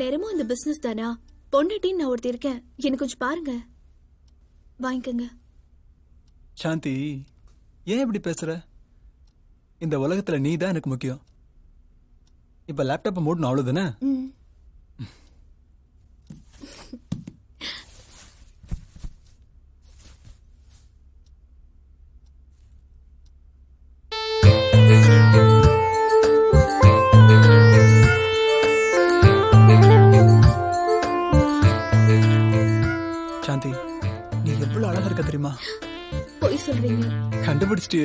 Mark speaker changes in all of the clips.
Speaker 1: எந்நேரமும் இந்த பிசினஸ் தானா? பொண்டாட்டின்னு நான் ஒருத்தர் இருக்கேன், எனக்கு கொஞ்சம் பாருங்க. வாங்கிக்கங்க.
Speaker 2: சாந்தி, ஏன் இப்படி பேசுற? இந்த உலகத்துல நீ தான் எனக்கு முக்கியம். இப்ப லேப்டாப்பை மூடணும், அவ்வளவுதானே? சாந்தி, நீ எவ்வளவு அழகா இருக்க தெரியுமா?
Speaker 1: போய் சொல்றீங்க.
Speaker 2: கண்டுபிடிச்சிட்டு.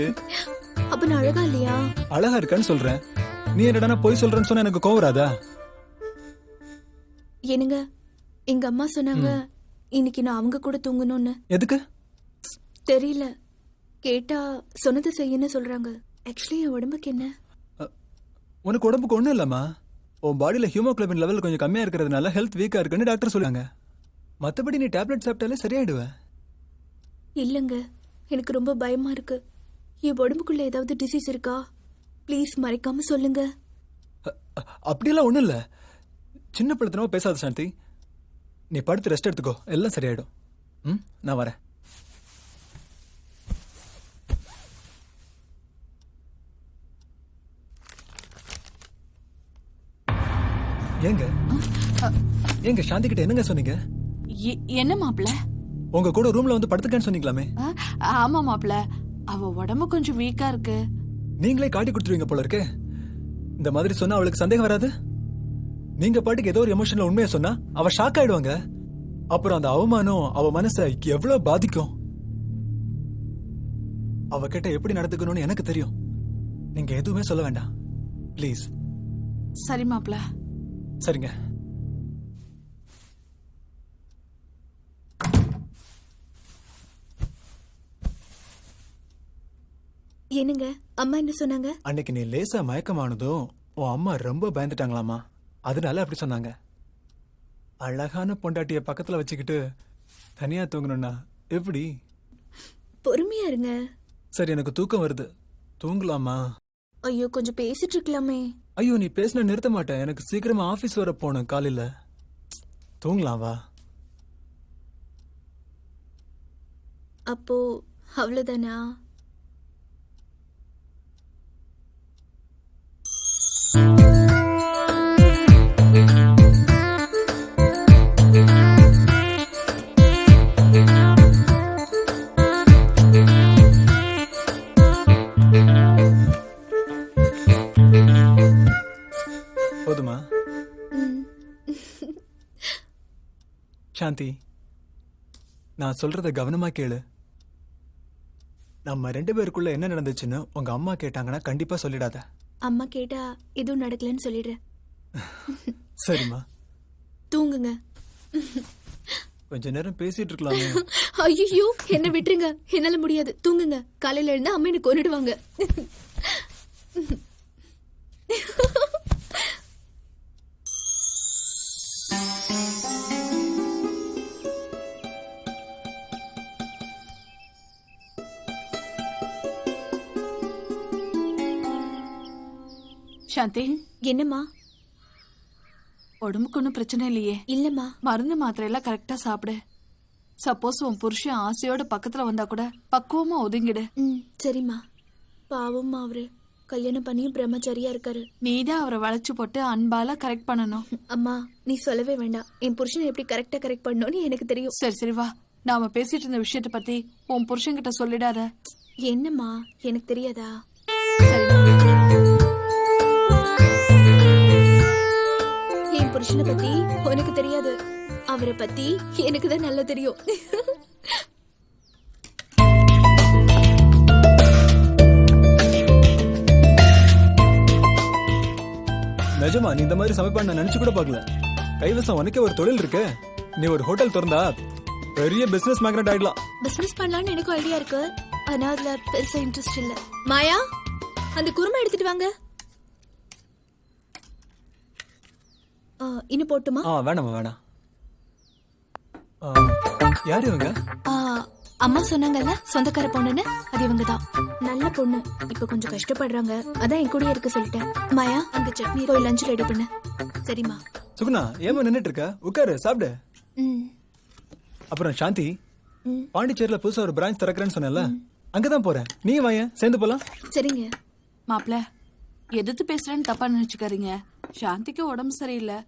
Speaker 1: அப்ப நான் அழகா இல்லையா?
Speaker 2: அழகா இருக்கான்னு சொல்றேன். நீ என்னடா போய் சொல்றேன்னு சொன்னா எனக்கு கோவம் வராதா?
Speaker 1: என்னங்க, எங்க அம்மா சொன்னாங்க இன்னைக்கு நான் அவங்க கூட தூங்கணும்னு.
Speaker 2: எதுக்கு
Speaker 1: தெரியல, கேட்டா சொன்னது செய்யன்னு சொல்றாங்க. ஆக்சுவலி என் உடம்புக்கு என்ன?
Speaker 2: உனக்கு உடம்புக்கு ஒண்ணும் இல்லம்மா. உன் பாடியில ஹியூமோகுளோபின் லெவல் கொஞ்சம் கம்மியா இருக்கிறதுனால ஹெல்த் வீக்கா இருக்குன்னு டாக்டர் சொல்றாங்க. மத்தபடி நீ டேப்லெட் சாப்பிட்டாலே சரியாயிடுவ.
Speaker 1: இல்லங்க, எனக்கு ரொம்ப பயமா இருக்கு. என் உடம்புக்குள்ள ஏதாவது டிசீஸ் இருக்கா? ப்ளீஸ் மறைக்காம சொல்லுங்க.
Speaker 2: அப்படியெல்லாம் ஒண்ணும் இல்ல. சின்ன பிள்ளைத்தனமா பேசாத சாந்தி. நீ படுத்து ரெஸ்ட் எடுத்துக்கோ, எல்லாம் சரியாயிடும். நான் வரேன். ஏங்க சாந்தி கிட்ட என்னங்க சொன்னீங்க?
Speaker 3: என்ன மாப்பிள்ள?
Speaker 2: உங்க கூட ரூம்ல வந்து படுத்துக்கன்னு சொன்னீங்களாமே?
Speaker 3: ஆமா மாப்பிள்ள, அவ உடம்பு கொஞ்சம் வீக்கா இருக்கு.
Speaker 2: நீங்களே காட்டி கொடுத்துருவீங்க போல இருக்கு. இந்த மாதிரி சொன்னா அவளுக்கு சந்தேகம் வராது? நீங்க பாட்டுக்கு ஏதோ ஒரு எமோஷன்ல உண்மையை சொன்னா அவ ஷாக் ஆயிடுவாங்க. அப்புறம் அந்த அவமானம் அவ மனசை எவ்வளவு பாதிக்கும். அவகிட்ட எப்படி நடந்துக்கணும்னு எனக்கு தெரியும். நீங்க எதுவுமே சொல்ல வேண்டாம் ப்ளீஸ்.
Speaker 3: சரி மாப்பிள்ள.
Speaker 2: சரிங்க.
Speaker 1: என்னங்க, அம்மா என்ன சொன்னாங்க?
Speaker 2: அன்னைக்கு நீ லேசா மயக்கமானதும் உன் அம்மா ரொம்ப பயந்துட்டாங்களாமா. அதனால அப்படி சொன்னாங்க. அழகான பொண்டாட்டிய பக்கத்துல வச்சுக்கிட்டு தனியா தூங்கணும்னா எப்படி?
Speaker 1: பொறுமையா இருங்க.
Speaker 2: சரி, எனக்கு தூக்கம் வருது, தூங்கலாமா?
Speaker 1: ஐயோ, கொஞ்சம் பேசிட்டு இருக்கலாமே.
Speaker 2: ஐயோ, நீ பேசினா நிறுத்த மாட்டேன். எனக்கு சீக்கிரமா ஆபீஸ் வர போகணும் காலையில. தூங்கலாம் வா.
Speaker 1: அப்போ அவ்வளவுதானா?
Speaker 2: போதுமா? சாந்தி, நான் சொல்றத கவனமா கேளு. நம்ம 2 பேருக்குள்ள என்ன நடந்துச்சுன்னு உங்க அம்மா கேட்டாங்கன்னா கண்டிப்பா சொல்லிடாத.
Speaker 1: அம்மா கேட்டா எதுவும் நடக்கலன்னு சொல்லிடுறேன்.
Speaker 2: சரிம்மா,
Speaker 1: தூங்குங்க.
Speaker 2: கொஞ்ச நேரம் பேசிட்டு இருக்கலாமே.
Speaker 1: ஐயோ, என்ன விட்டுருங்க, என்னால முடியாது. தூங்குங்க. காலையில எழுந்தா அம்மா எனக்கு கொன்னுடுவாங்க.
Speaker 3: சாந்தி,
Speaker 1: என்னம்மா?
Speaker 3: உடம்புக்கு ஒன்றும் பிரச்சனை இல்லையே?
Speaker 1: இல்லம்மா.
Speaker 3: மருந்து மாத்திரை எல்லாம் கரெக்டா சாப்பிடு. சப்போஸ் உன் புருஷன் ஆசையோட பக்கத்துல வந்தா கூட பக்குவமா ஒதுங்கிடு.
Speaker 1: சரிம்மா. பாவம்மா, அவரு கல்யாணம் பண்ணியும் பிரம்மச்சாரியா இருக்காரு.
Speaker 3: நீதான் அவரை வளைச்சு போட்டு அன்பால கரெக்ட் பண்ணணும்.
Speaker 1: அம்மா, நீ சொல்லவே வேண்டாம். என் புருஷனை எப்படி கரெக்ட் பண்ணணும்னு எனக்கு தெரியும்.
Speaker 3: சரி சரி வா, நாம பேசிட்டு இருந்த விஷயத்த பத்தி உன் புருஷன் கிட்ட சொல்லிடாத.
Speaker 1: என்னம்மா, எனக்கு தெரியாதா? என் புருஷனை பத்தி உனக்கு தெரியாது, அவரை பத்தி எனக்கு தான் நல்லா தெரியும்.
Speaker 2: நிஜமா நீ இந்த மாதிரி சமைப்பான்னு நான் நினைச்சு கூட பார்க்கல. கைவசம் உனக்கே ஒரு தொழில் இருக்கு. நீ ஒரு ஹோட்டல் திறந்தா பெரிய பிசினஸ் மேக்னட் ஆயிடலாம்.
Speaker 1: பிசினஸ் பண்ணலாம்னு எனக்கு ஐடியா இருக்கு, ஆனா அதுல பெருசா இன்ட்ரெஸ்ட் இல்ல. மாயா, அந்த குருமா எடுத்துட்டு வாங்க. இன்னும் போட்டுமா?
Speaker 2: வேணாமா, வேணாம். யாரு இவங்க?
Speaker 1: அம்மா சொன்னாங்கல்ல சொந்தக்கார பொண்ணுன்னு, அது இவங்கதான். நல்ல பொண்ணு, இப்ப கொஞ்சம் கஷ்டப்படுறாங்க, அதான் என் கூடயே இருக்க சொல்லிட்டேன். மாயா, அந்த சட்னி போய் லஞ்ச் ரெடி பண்ணு. சரிம்மா.
Speaker 2: சுகுணா ஏமா நின்னுட்டு இருக்க? உட்காரு, சாப்பிடு.
Speaker 1: ம்
Speaker 2: அப்புறம் சாந்தி, பாண்டிச்சேரியில புதுசா ஒரு பிரான்ச் திறக்கிறேன்னு சொன்னல, அங்கதான் போறேன். நீ வாயேன், சேர்ந்து போலாம்.
Speaker 1: சரிங்க.
Speaker 3: மாப்பிள எதிர்த்து பேசுறேன்னு தப்பா நினைச்சுக்காதீங்க. சாந்திக்கு உடம்பு சரியில்லை.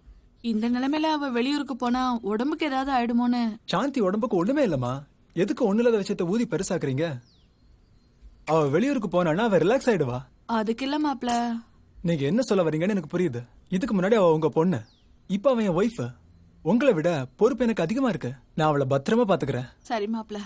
Speaker 3: இந்த நிலைமையில அவ வெளியூருக்கு போனா உடம்புக்கு ஏதாவது ஆயிடுமோன்னு.
Speaker 2: சாந்தி உடம்புக்கு ஒண்ணுமே இல்லம்மா. எதுக்கு ஒண்ணு இல்லாத விஷயத்த ஊதி பெருசாக்குறீங்க? அவ வெளியூருக்கு போனான்னா அவ ரிலாக்ஸ் ஆயிடுவா.
Speaker 3: அதுக்கு இல்ல மாப்பிள.
Speaker 2: நீங்க என்ன சொல்ல வரீங்கன்னு எனக்கு புரியுது. இதுக்கு முன்னாடி அவ உங்க பொண்ணு, இப்ப அவன் என் ஒய்ஃப். உங்களை விட பொறுப்பு எனக்கு அதிகமா இருக்கு. நான் அவளை பத்திரமா பாத்துக்கிறேன்.
Speaker 3: சரி மாப்பிள.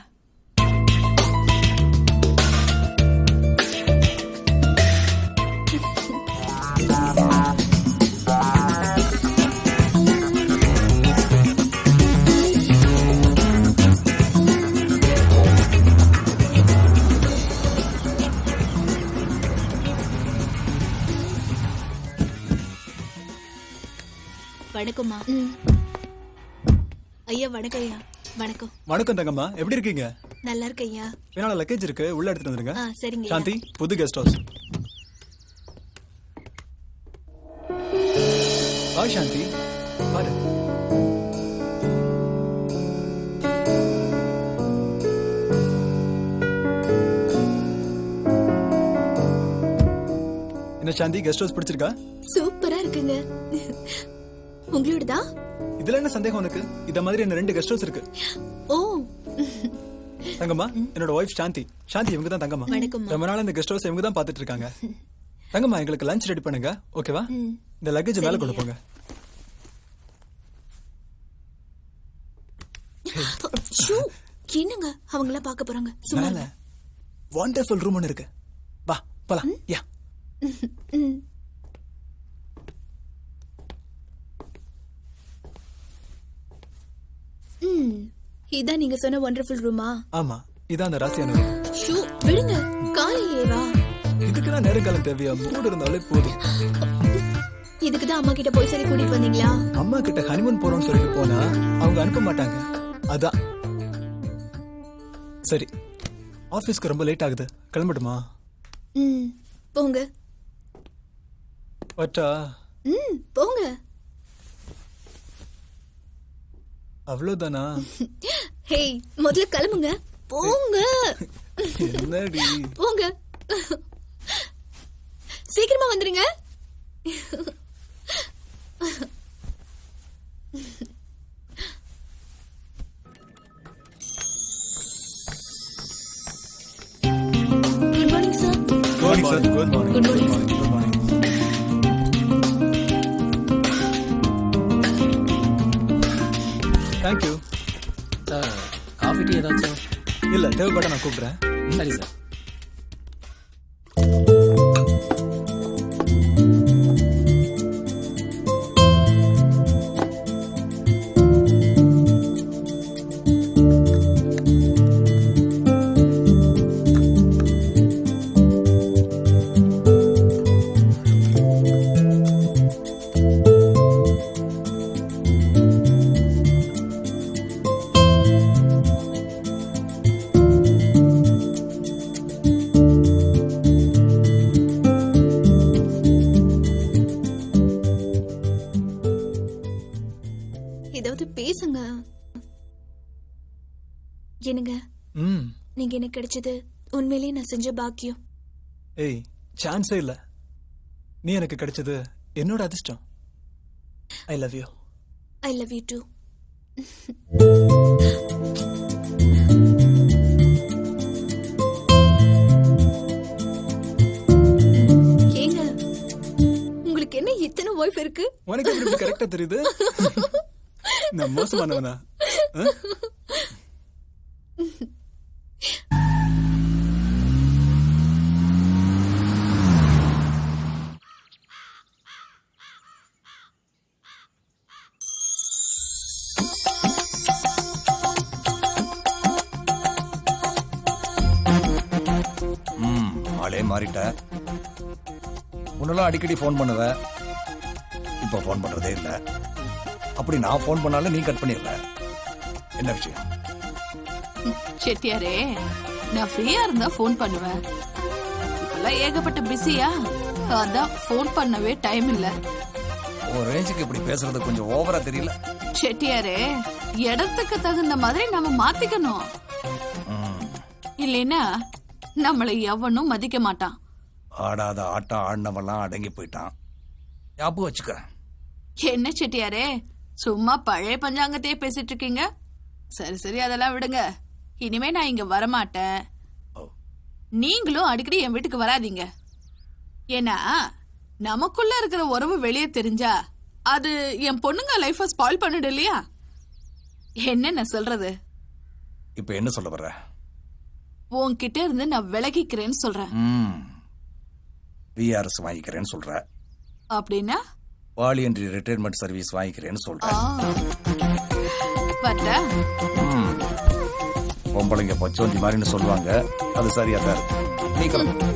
Speaker 1: வணக்கம்மா. ஐயா வணக்கம். ஐயா வணக்கம்.
Speaker 2: வணக்கம் தங்கம்மா, எப்படி இருக்கீங்க?
Speaker 1: நல்லா இருக்கு ஐயா.
Speaker 2: என்னோட லக்கேஜ் இருக்கு, உள்ள எடுத்துட்டு வந்துருங்க.
Speaker 1: சரிங்க.
Speaker 2: சாந்தி, புது கெஸ்ட் ஹவுஸ். வா சாந்தி, பாரு. என்ன சாந்தி, கெஸ்ட் ஹவுஸ் பிடிச்சிருக்கா?
Speaker 1: சூப்பரா இருக்குங்க. உங்களோடதா?
Speaker 2: இதுல என்ன சந்தேகம் உனக்கு? இத மாதிரி என்ன 2 கெஸ்ட் ஹவுஸ் இருக்கு.
Speaker 1: ஓ
Speaker 2: தங்கம்மா, என்னோட ஒய்ஃப் சாந்தி. சாந்தி இவங்க தான் தங்கம்மா.
Speaker 1: வணக்கம்மா.
Speaker 2: ரொம்ப நாள் இந்த கெஸ்ட் ஹவுஸ் இவங்க தான் பாத்துட்டு இருக்காங்க. தங்கம்மா, எங்களுக்கு லஞ்ச் ரெடி பண்ணுங்க, ஓகேவா? இந்த லக்கேஜ் மேல கொண்டு போங்க.
Speaker 1: ஷூ, என்னங்க அவங்கள பார்க்க போறாங்க. சும்மா
Speaker 2: மேல வண்டர்ஃபுல் ரூம் ஒன்னு இருக்கு. வா போலாம். யா.
Speaker 1: இதான் நீங்க சொன்ன வண்டர்ஃபுல் ரூமா?
Speaker 2: ஆமா, இதான் அந்த ராசியான ரூம்.
Speaker 1: ஷூ, விடுங்க. காலையிலேயே வா.
Speaker 2: இதுக்குதான் நேரங்காலம் தேவையா? மூடு இருந்தாலே போதும்.
Speaker 1: இதுக்குதான் அம்மா கிட்ட போய் சரி கூட்டிட்டு வந்தீங்களா?
Speaker 2: அம்மா கிட்ட ஹனிமூன் போறோம்னு சொல்லிட்டு போனா அவங்க அனுப்ப மாட்டாங்க. அதான். சரி, ஆபீஸ்க்கு ரொம்ப லேட் ஆகுது, கிளம்பட்டுமா?
Speaker 1: போங்க.
Speaker 2: வட்டா?
Speaker 1: போங்க.
Speaker 2: அவ்வளவுதானா?
Speaker 1: ஹேய், முதல்ல கிளம்புங்க. போங்க.
Speaker 2: என்னடி?
Speaker 1: போங்க. சீக்கிரமா வந்துருங்க. Good morning sir.
Speaker 2: Good morning. Good morning.
Speaker 1: Good morning.
Speaker 2: Good morning. Thank you.
Speaker 4: Sir, coffee tea ஏதாச்சும்?
Speaker 2: இல்ல, தேவைப்பட நான் கூப்பிடுறேன்.
Speaker 4: சரி சார்.
Speaker 1: ஏதாவது பேசுங்க. என்னங்க, நீங்க எனக்கு கிடைச்சது உண்மையிலேயே நான் செஞ்ச பாக்கியம்.
Speaker 2: ஏய், சான்ஸே இல்ல. நீ எனக்கு கிடைச்சது என்னோட அதிர்ஷ்டம். I love you.
Speaker 1: I love you too. ஏங்க, உங்களுக்கு என்ன இத்தனை ஒய்ஃப் இருக்கு?
Speaker 2: உனக்கு எப்படி கரெக்டா தெரியுது? நான் மோசமானவனா?
Speaker 5: ஆளே மாறிட்ட. முன்னெல்லாம் அடிக்கடி போன் பண்ணுவ, இப்ப போன் பண்றதே இல்ல. அப்படி நான் போன் பண்ணாலும் நீ கட் பண்ணிடுற. என்ன விஷயம்?
Speaker 3: செட்டியாரே, நான் ஃப்ரீயா இருந்தா போன் பண்ணுவேன். இப்பெல்லாம் ஏகப்பட்ட பிஸியா, அதான் போன் பண்ணவே டைம் இல்ல.
Speaker 5: ஒரு ரேஞ்சுக்கு இப்படி பேசுறது கொஞ்சம் ஓவரா தெரியல?
Speaker 3: செட்டியாரே, இடத்துக்கு தகுந்த மாதிரி நம்ம மாத்திக்கணும். இல்லைன்னா நம்மளை எவனும் மதிக்க மாட்டான்.
Speaker 5: ஆடாத ஆட்டம் ஆடினவெல்லாம் அடங்கி போயிட்டான். ஞாபகம் வச்சுக்க.
Speaker 3: என்ன செட்டியாரே, சும்மா பழைய பஞ்சாங்கத்தையே பேசிட்டு இருக்கீங்க? சரி சரி, அதெல்லாம் விடுங்க. இனிமே நான் இங்க வரமாட்டேன். நீங்களும் அடிக்கடி என் வீட்டுக்கு வராதீங்க. ஏன்னா நமக்குள்ள இருக்கிற உறவு வெளியே தெரிஞ்சா அது என் பொண்ணுங்க லைஃப ஸ்பாயில் பண்ணிடு இல்லையா? என்ன சொல்றது?
Speaker 5: இப்ப என்ன சொல்ல வர்ற?
Speaker 3: உன்கிட்ட இருந்து நான் விலகிக்கிறேன்னு சொல்றேன்.
Speaker 5: விஆர்எஸ் வாங்கிக்கிறேன்னு சொல்ற.
Speaker 3: அப்படின்னா
Speaker 5: வாலியன்ட்ரி ரிட்டையர்மெண்ட் சர்வீஸ் வாங்கிக்கிறேன்னு சொல்ற.
Speaker 3: பட்டா
Speaker 5: பொம்பளைங்க பச்சோந்தி மாதிரின்னு சொல்லுவாங்க. அது சரியா தான் இருக்கு. நீ கிளம்பு.